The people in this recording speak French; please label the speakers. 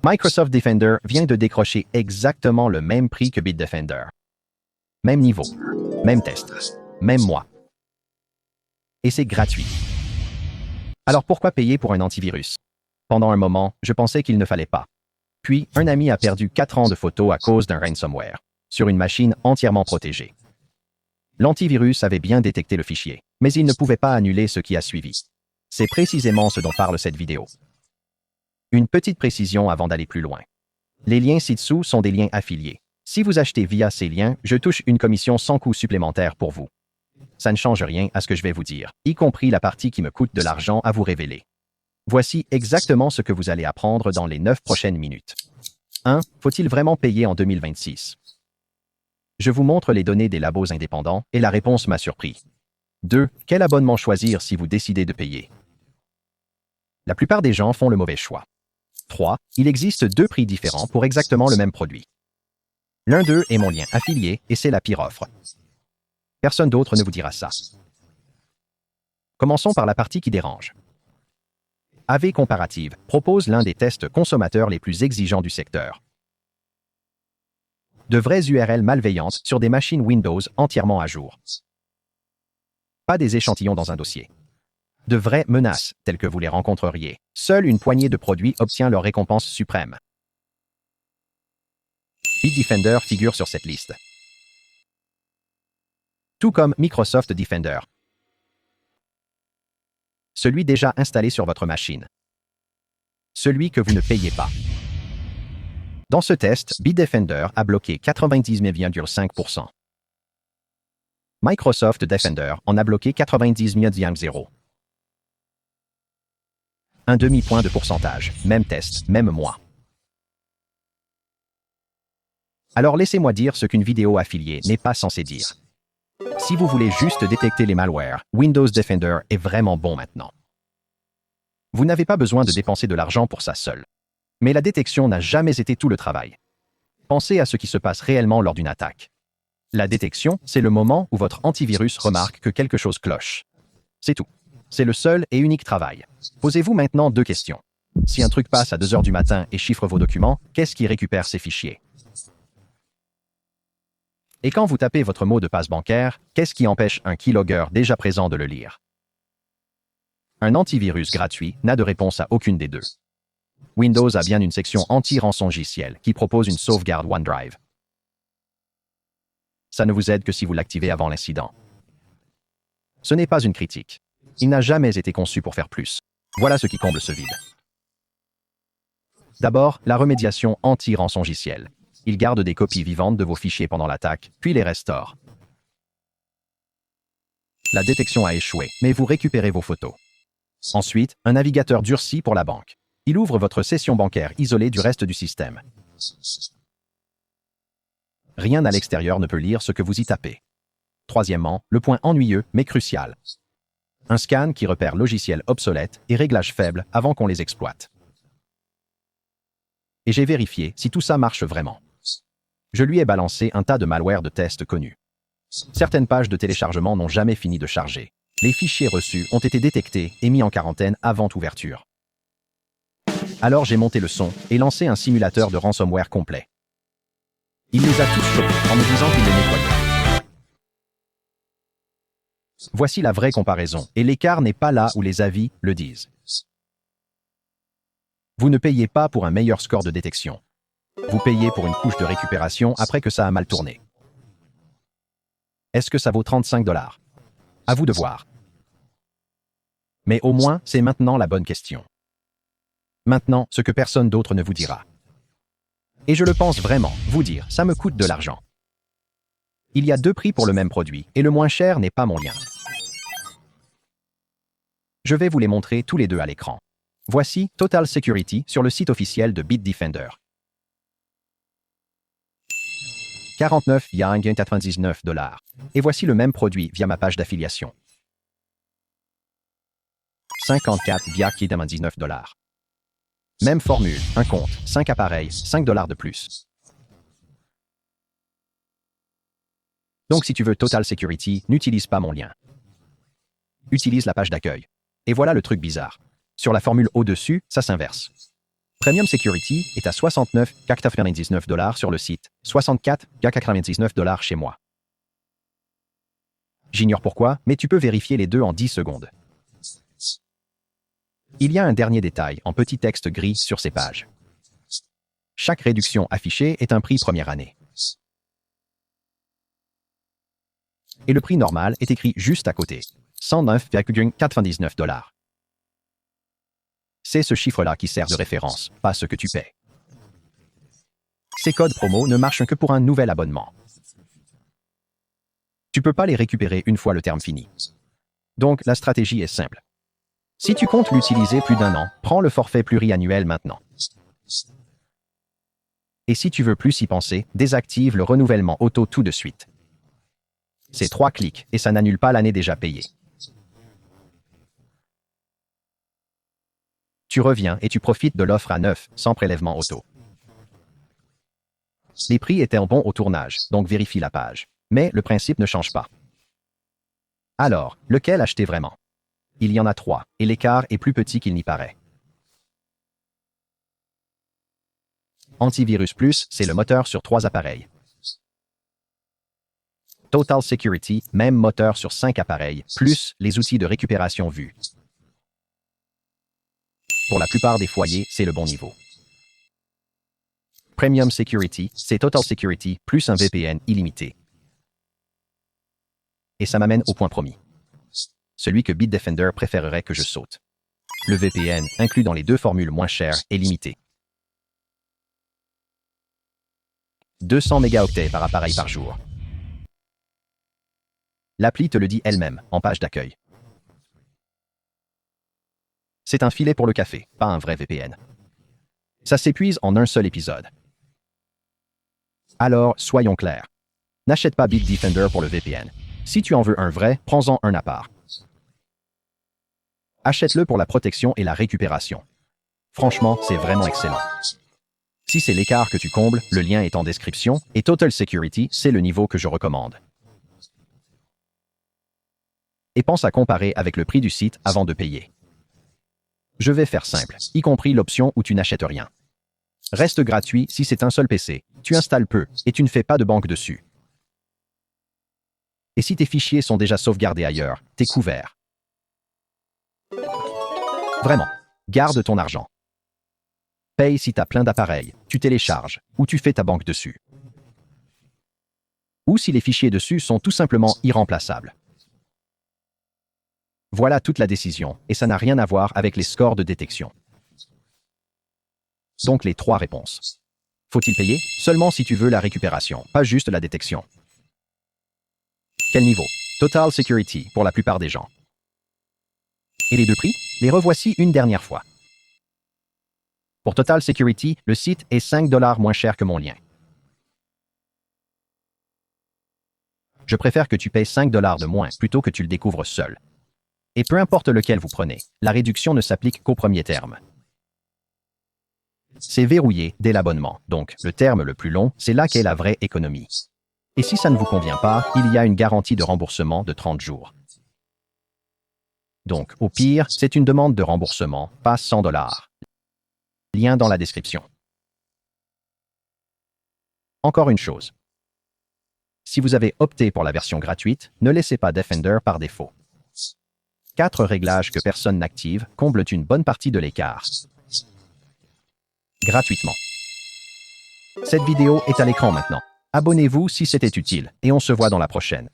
Speaker 1: Microsoft Defender vient de décrocher exactement le même prix que Bitdefender. Même niveau, même test, même mois. Et c'est gratuit. Alors pourquoi payer pour un antivirus? Pendant un moment, je pensais qu'il ne fallait pas. Puis, un ami a perdu 4 ans de photos à cause d'un ransomware, sur une machine entièrement protégée. L'antivirus avait bien détecté le fichier, mais il ne pouvait pas annuler ce qui a suivi. C'est précisément ce dont parle cette vidéo. Une petite précision avant d'aller plus loin. Les liens ci-dessous sont des liens affiliés. Si vous achetez via ces liens, je touche une commission sans coût supplémentaire pour vous. Ça ne change rien à ce que je vais vous dire, y compris la partie qui me coûte de l'argent à vous révéler. Voici exactement ce que vous allez apprendre dans les 9 prochaines minutes. 1. Faut-il vraiment payer en 2026? Je vous montre les données des labos indépendants et la réponse m'a surpris. 2. Quel abonnement choisir si vous décidez de payer? La plupart des gens font le mauvais choix. 3. Il existe 2 prix différents pour exactement le même produit. L'un d'eux est mon lien affilié et c'est la pire offre. Personne d'autre ne vous dira ça. Commençons par la partie qui dérange. AV Comparative propose l'un des tests consommateurs les plus exigeants du secteur. De vraies URL malveillantes sur des machines Windows entièrement à jour. Pas des échantillons dans un dossier. De vraies menaces, telles que vous les rencontreriez. Seule une poignée de produits obtient leur récompense suprême. Bitdefender figure sur cette liste. Tout comme Microsoft Defender. Celui déjà installé sur votre machine. Celui que vous ne payez pas. Dans ce test, Bitdefender a bloqué 99,5%. Microsoft Defender en a bloqué 99,0%. Un demi-point de pourcentage, même test, même mois. Alors laissez-moi dire ce qu'une vidéo affiliée n'est pas censée dire. Si vous voulez juste détecter les malwares, Windows Defender est vraiment bon maintenant. Vous n'avez pas besoin de dépenser de l'argent pour ça seul. Mais la détection n'a jamais été tout le travail. Pensez à ce qui se passe réellement lors d'une attaque. La détection, c'est le moment où votre antivirus remarque que quelque chose cloche. C'est tout. C'est le seul et unique travail. Posez-vous maintenant 2 questions. Si un truc passe à 2 heures du matin et chiffre vos documents, qu'est-ce qui récupère ces fichiers? Et quand vous tapez votre mot de passe bancaire, qu'est-ce qui empêche un keylogger déjà présent de le lire? Un antivirus gratuit n'a de réponse à aucune des 2. Windows a bien une section anti-rançongiciel qui propose une sauvegarde OneDrive. Ça ne vous aide que si vous l'activez avant l'incident. Ce n'est pas une critique. Il n'a jamais été conçu pour faire plus. Voilà ce qui comble ce vide. D'abord, la remédiation anti-rançongiciel. Il garde des copies vivantes de vos fichiers pendant l'attaque, puis les restaure. La détection a échoué, mais vous récupérez vos photos. Ensuite, un navigateur durci pour la banque. Il ouvre votre session bancaire isolée du reste du système. Rien à l'extérieur ne peut lire ce que vous y tapez. Troisièmement, le point ennuyeux mais crucial. Un scan qui repère logiciels obsolètes et réglages faibles avant qu'on les exploite. Et j'ai vérifié si tout ça marche vraiment. Je lui ai balancé un tas de malware de tests connus. Certaines pages de téléchargement n'ont jamais fini de charger. Les fichiers reçus ont été détectés et mis en quarantaine avant ouverture. Alors j'ai monté le son et lancé un simulateur de ransomware complet. Il les a tous chopés en me disant qu'il les nettoyait. Voici la vraie comparaison, et l'écart n'est pas là où les avis le disent. Vous ne payez pas pour un meilleur score de détection. Vous payez pour une couche de récupération après que ça a mal tourné. Est-ce que ça vaut 35 $? À vous de voir. Mais au moins, c'est maintenant la bonne question. Maintenant, ce que personne d'autre ne vous dira. Et je le pense vraiment, vous dire, ça me coûte de l'argent. Il y a 2 prix pour le même produit, et le moins cher n'est pas mon lien. Je vais vous les montrer tous les 2 à l'écran. Voici Total Security sur le site officiel de Bitdefender. 49,99 $. Et voici le même produit via ma page d'affiliation. 54,99 $. Même formule, un compte, 5 appareils, 5 $ de plus. Donc si tu veux Total Security, n'utilise pas mon lien. Utilise la page d'accueil. Et voilà le truc bizarre. Sur la formule au-dessus, ça s'inverse. Premium Security est à 69,99 $ sur le site, 64,99 $ chez moi. J'ignore pourquoi, mais tu peux vérifier les deux en 10 secondes. Il y a un dernier détail en petit texte gris sur ces pages. Chaque réduction affichée est un prix première année. Et le prix normal est écrit juste à côté, 109,99 $. C'est ce chiffre-là qui sert de référence, pas ce que tu paies. Ces codes promo ne marchent que pour un nouvel abonnement. Tu ne peux pas les récupérer une fois le terme fini. Donc, la stratégie est simple. Si tu comptes l'utiliser plus d'1 an, prends le forfait pluriannuel maintenant. Et si tu veux plus y penser, désactive le renouvellement auto tout de suite. C'est 3 clics et ça n'annule pas l'année déjà payée. Tu reviens et tu profites de l'offre à 9, sans prélèvement auto. Les prix étaient bons au tournage, donc vérifie la page. Mais le principe ne change pas. Alors, lequel acheter vraiment? Il y en a 3, et l'écart est plus petit qu'il n'y paraît. Antivirus Plus, c'est le moteur sur 3 appareils. Total Security, même moteur sur 5 appareils, plus les outils de récupération vue. Pour la plupart des foyers, c'est le bon niveau. Premium Security, c'est Total Security plus un VPN illimité. Et ça m'amène au point promis. Celui que Bitdefender préférerait que je saute. Le VPN, inclus dans les deux formules moins chères, est limité. 200 mégaoctets par appareil par jour. L'appli te le dit elle-même, en page d'accueil. C'est un filet pour le café, pas un vrai VPN. Ça s'épuise en un seul épisode. Alors, soyons clairs. N'achète pas Bitdefender pour le VPN. Si tu en veux un vrai, prends-en un à part. Achète-le pour la protection et la récupération. Franchement, c'est vraiment excellent. Si c'est l'écart que tu combles, le lien est en description, et Total Security, c'est le niveau que je recommande. Et pense à comparer avec le prix du site avant de payer. Je vais faire simple, y compris l'option où tu n'achètes rien. Reste gratuit si c'est un seul PC, tu installes peu, et tu ne fais pas de banque dessus. Et si tes fichiers sont déjà sauvegardés ailleurs, t'es couvert. Vraiment, garde ton argent. Paye si t'as plein d'appareils, tu télécharges, ou tu fais ta banque dessus. Ou si les fichiers dessus sont tout simplement irremplaçables. Voilà toute la décision, et ça n'a rien à voir avec les scores de détection. Donc les 3 réponses. Faut-il payer? Seulement si tu veux la récupération, pas juste la détection. Quel niveau? Total Security pour la plupart des gens. Et les deux prix? Les revoici une dernière fois. Pour Total Security, le site est 5 $ moins cher que mon lien. Je préfère que tu payes 5 $ de moins plutôt que tu le découvres seul. Et peu importe lequel vous prenez, la réduction ne s'applique qu'au premier terme. C'est verrouillé dès l'abonnement, donc le terme le plus long, c'est là qu'est la vraie économie. Et si ça ne vous convient pas, il y a une garantie de remboursement de 30 jours. Donc, au pire, c'est une demande de remboursement, pas 100 $. Lien dans la description. Encore une chose. Si vous avez opté pour la version gratuite, ne laissez pas Defender par défaut. 4 réglages que personne n'active comblent une bonne partie de l'écart. Gratuitement. Cette vidéo est à l'écran maintenant. Abonnez-vous si c'était utile et on se voit dans la prochaine.